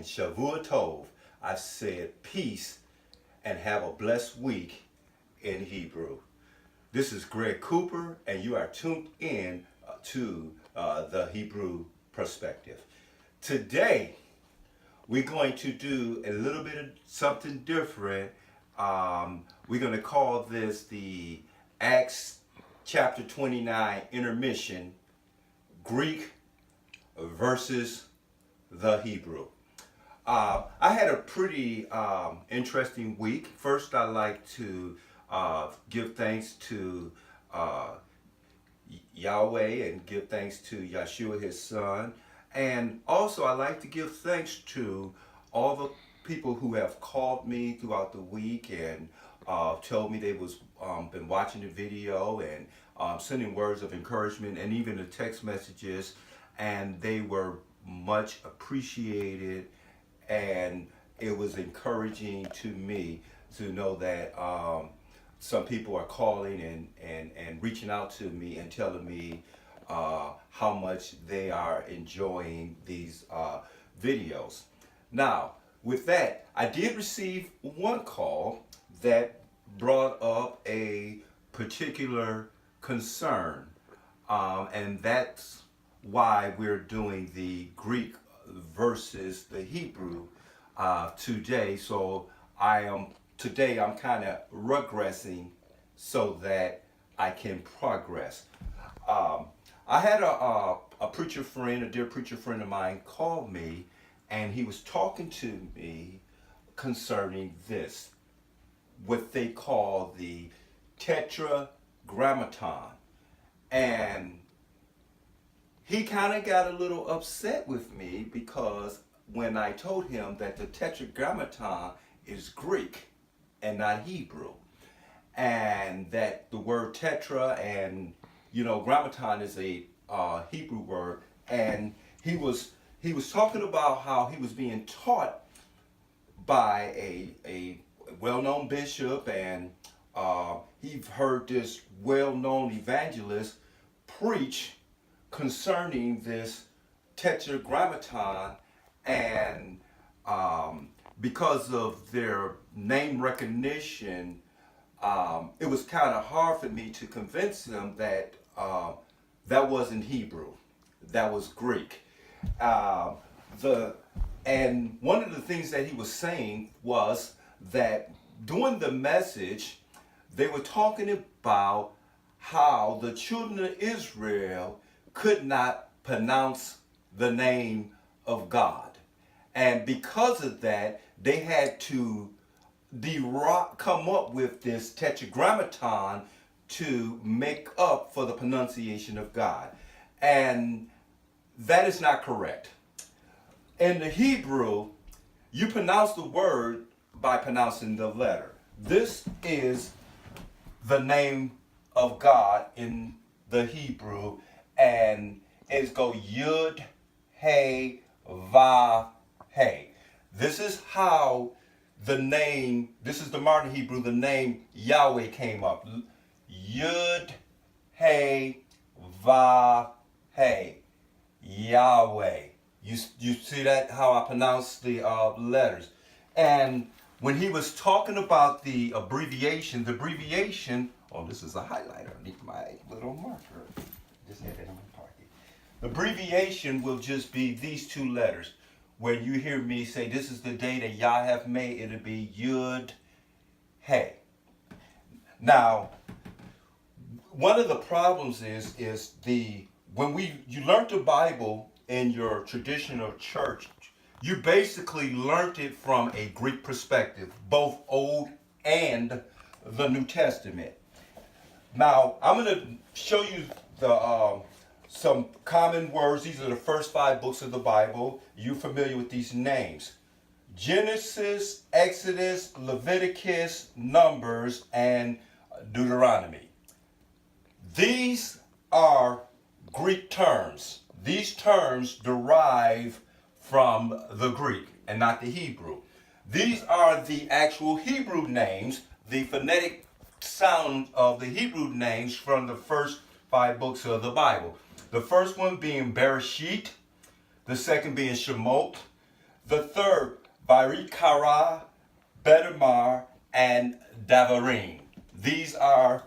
and Shavua Tov. I've said peace and have a blessed week in Hebrew. This is Greg Cooper, and you are tuned in to the Hebrew Perspective. Today, we're going to do a little bit of something different. We're going to call this the Acts chapter 29 intermission, Greek versus the Hebrew. I had a pretty interesting week. First, I'd like to give thanks to Yahweh and give thanks to Yeshua, his son. And also, I'd like to give thanks to all the people who have called me throughout the week and told me they was been watching the video and sending words of encouragement and even the text messages, and they were much appreciated, and it was encouraging to me to know that some people are calling and reaching out to me and telling me how much they are enjoying these videos. Now, with that, I did receive one call that brought up a particular concern, and that's why we're doing the Greek versus the Hebrew today. So today I'm kind of regressing so that I can progress. I had a preacher friend, a dear preacher friend of mine, called me, and he was talking to me concerning this, what they call the Tetragrammaton. And he kind of got a little upset with me because when I told him that the Tetragrammaton is Greek and not Hebrew, and that the word tetra and grammaton is a Hebrew word, and he was talking about how he was being taught by a well-known bishop, and he heard this well-known evangelist preach concerning this Tetragrammaton, and because of their name recognition, it was kind of hard for me to convince him that that wasn't Hebrew, that was Greek. And one of the things that he was saying was that during the message, they were talking about how the children of Israel could not pronounce the name of God. And because of that, they had to come up with this Tetragrammaton to make up for the pronunciation of God. And that is not correct. In the Hebrew, you pronounce the word by pronouncing the letter. This is the name of God in the Hebrew, and it's go Yud, Hey, Vav, Hey. This is how this is the modern Hebrew, the name Yahweh came up. Yud, Hey, Vav, Hey. Yahweh. You see that, how I pronounce the letters. And when he was talking about the abbreviation, oh, this is a highlighter. I need my little marker. Just had it in my pocket. The abbreviation will just be these two letters. When you hear me say, this is the day that Yah have made, it'll be Yud, Hey. Now, one of the problems is when you learned the Bible in your traditional church, you basically learned it from a Greek perspective, both Old and the New Testament. Now, I'm going to show you some common words. These are the first 5 books of the Bible. You're familiar with these names: Genesis, Exodus, Leviticus, Numbers, and Deuteronomy. These are Greek terms. These terms derive from the Greek and not the Hebrew. These are the actual Hebrew names, the phonetic sound of the Hebrew names from the first 5 books of the Bible. The first one being Bereshit, the second being Shemot, The third, Varikara, Bedamar, and Davarim. These are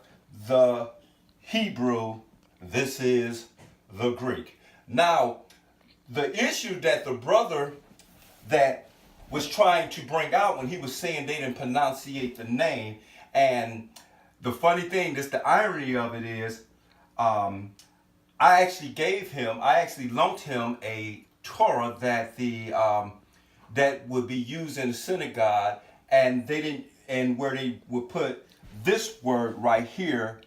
the Hebrew. This is the Greek. Now, the issue that the brother that was trying to bring out when he was saying they didn't pronunciate the name, and the funny thing, this the irony of it is, I actually loaned him a Torah that that would be used in the synagogue, and they didn't, and where they would put this word right here,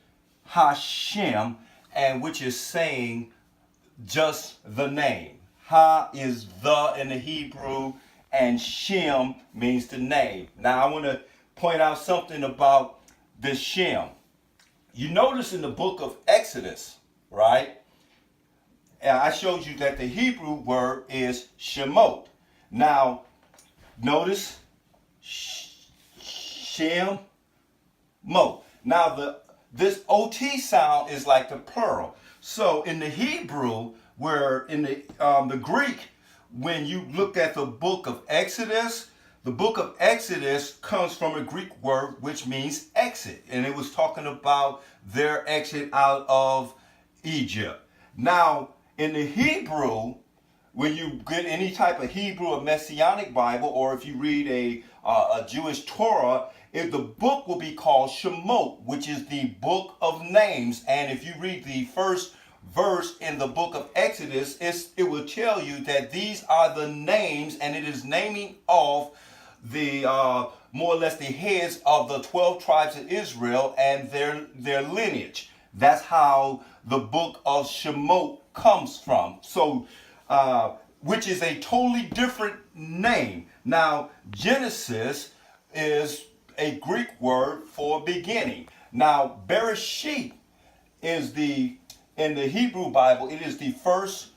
Hashem, and which is saying just the name. Ha is the in the Hebrew, and Shem means the name. Now I want to point out something about the Shem. You notice in the book of Exodus, right? I showed you that the Hebrew word is Shemot. Now, notice Shem Mo. Now this OT sound is like the plural. So in the Hebrew, where in the Greek, when you look at the book of Exodus, the book of Exodus comes from a Greek word which means exit, and it was talking about their exit out of Egypt. Now, in the Hebrew, when you get any type of Hebrew or Messianic Bible, or if you read a Jewish Torah, the book will be called Shemot, which is the book of names. And if you read the first verse in the book of Exodus, it will tell you that these are the names, and it is naming off the more or less the heads of the 12 tribes of Israel and their lineage. That's how the book of Shemot comes from. So, which is a totally different name. Now, Genesis is a Greek word for beginning. Now, Bereshit is in the Hebrew Bible, it is the first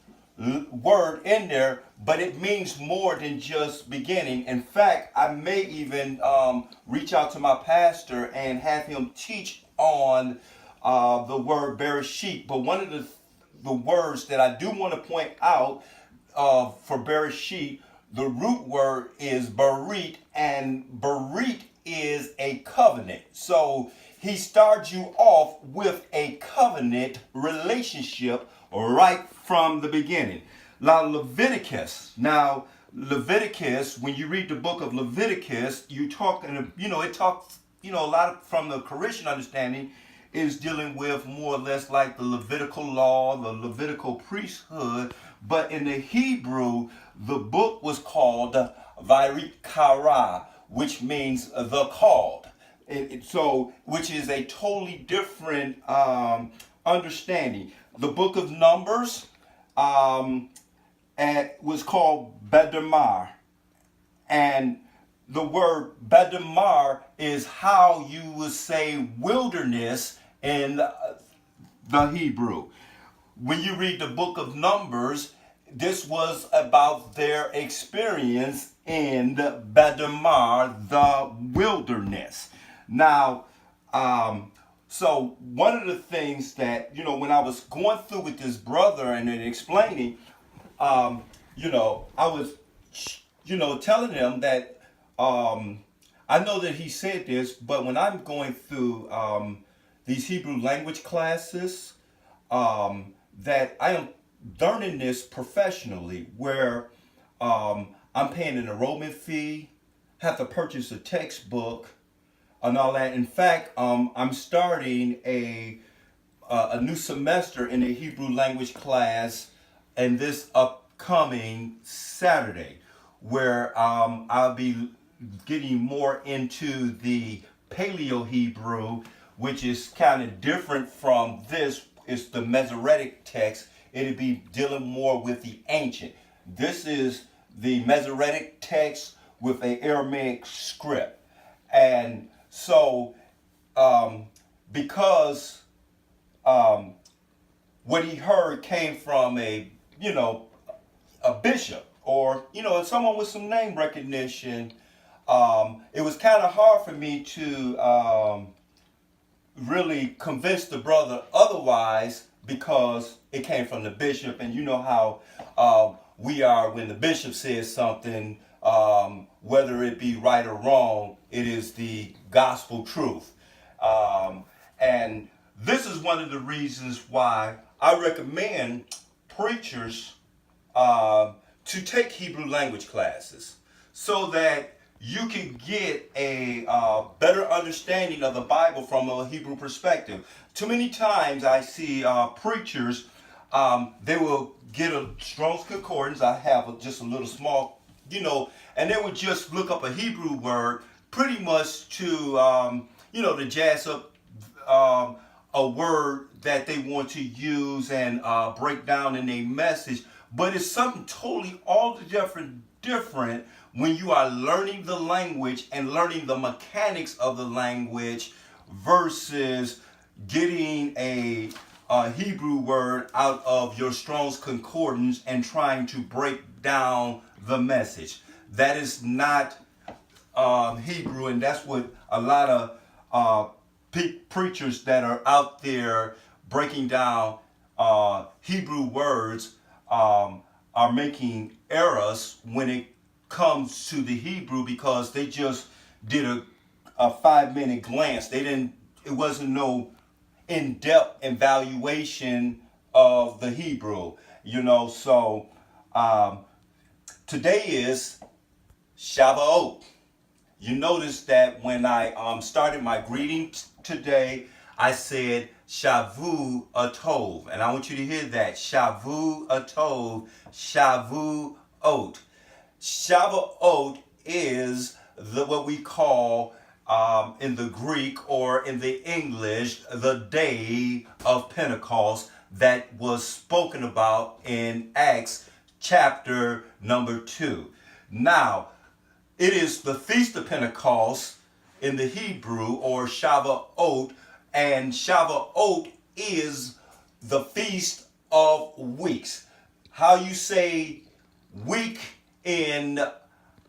word in there, but it means more than just beginning. In fact, I may even reach out to my pastor and have him teach on the word Bereshit. But one of the words that I do want to point out for Bereshit, the root word is Berit, and Berit is a covenant. So he starts you off with a covenant relationship right from the beginning. Now Leviticus. Now Leviticus, when you read the book of Leviticus, it talks, a lot from the Christian understanding is dealing with more or less like the Levitical law, the Levitical priesthood. But in the Hebrew, the book was called Vayikra, which means the called. Which is a totally different understanding. The book of Numbers was called Bedamar, and the word Bedamar is how you would say wilderness in the Hebrew. When you read the book of Numbers, this was about their experience in the Bedamar, the wilderness. Now, so one of the things that, when I was going through with this brother and then explaining, I was, telling him that I know that he said this, but when I'm going through these Hebrew language classes, that I am learning this professionally, where I'm paying an enrollment fee, have to purchase a textbook, and all that. In fact, I'm starting a new semester in the Hebrew language class, and this upcoming Saturday, where I'll be getting more into the Paleo Hebrew, which is kind of different from this. It's the Masoretic text. It'll be dealing more with the ancient. This is the Masoretic text with an Aramaic script. And so, because what he heard came from a bishop, or, someone with some name recognition, it was kind of hard for me to really convince the brother otherwise, because it came from the bishop. And you know how when the bishop says something, whether it be right or wrong, it is the gospel truth. And this is one of the reasons why I recommend preachers to take Hebrew language classes so that you can get a better understanding of the Bible from a Hebrew perspective. Too many times I see preachers, they will get a Strong's Concordance. I have just a little small, and they would just look up a Hebrew word pretty much to, to jazz up a word that they want to use and break down in a message. But it's something totally altogether different when you are learning the language and learning the mechanics of the language versus getting a Hebrew word out of your Strong's Concordance and trying to break down the message. That is not Hebrew, and that's what a lot of preachers that are out there breaking down Hebrew words are making errors when it comes to the Hebrew, because they just did a 5-minute glance. It wasn't no in-depth evaluation of the Hebrew, so today is Shavuot. You notice that when I started my greeting today, I said Shavu Atov, and I want you to hear that. Shavu Atov, Shavuot. Shavuot is what we call in the Greek or in the English the day of Pentecost that was spoken about in Acts chapter number 2. Now, it is the Feast of Pentecost in the Hebrew, or Shavuot, and Shavuot is the Feast of Weeks. How you say week in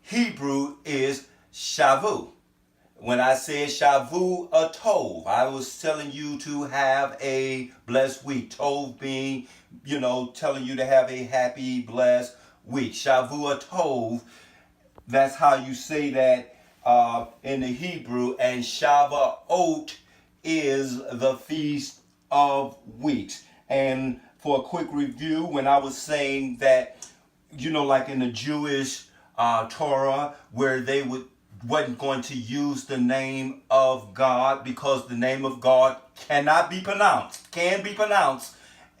Hebrew is Shavu. When I said Shavu Atov, I was telling you to have a blessed week. Tov being, telling you to have a happy, blessed week. Shavu Atov, that's how you say that in the Hebrew. And Shavuot is the Feast of Weeks. And for a quick review, when I was saying that, like in the Jewish Torah, where they wasn't going to use the name of God because the name of God can be pronounced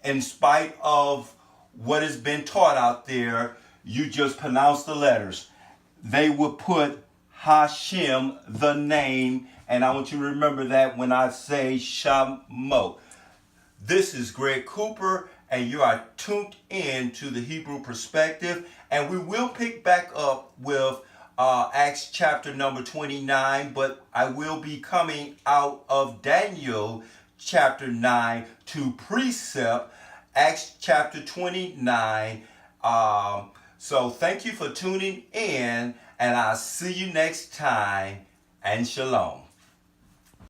in spite of what has been taught out there. You just pronounce the letters. They would put Hashem, the name, and I want you to remember that when I say Shamo. This is Greg Cooper, and you are tuned in to the Hebrew Perspective, and we will pick back up with Acts chapter number 29, but I will be coming out of Daniel chapter 9 to precept Acts chapter 29. So thank you for tuning in, and I'll see you next time, and shalom.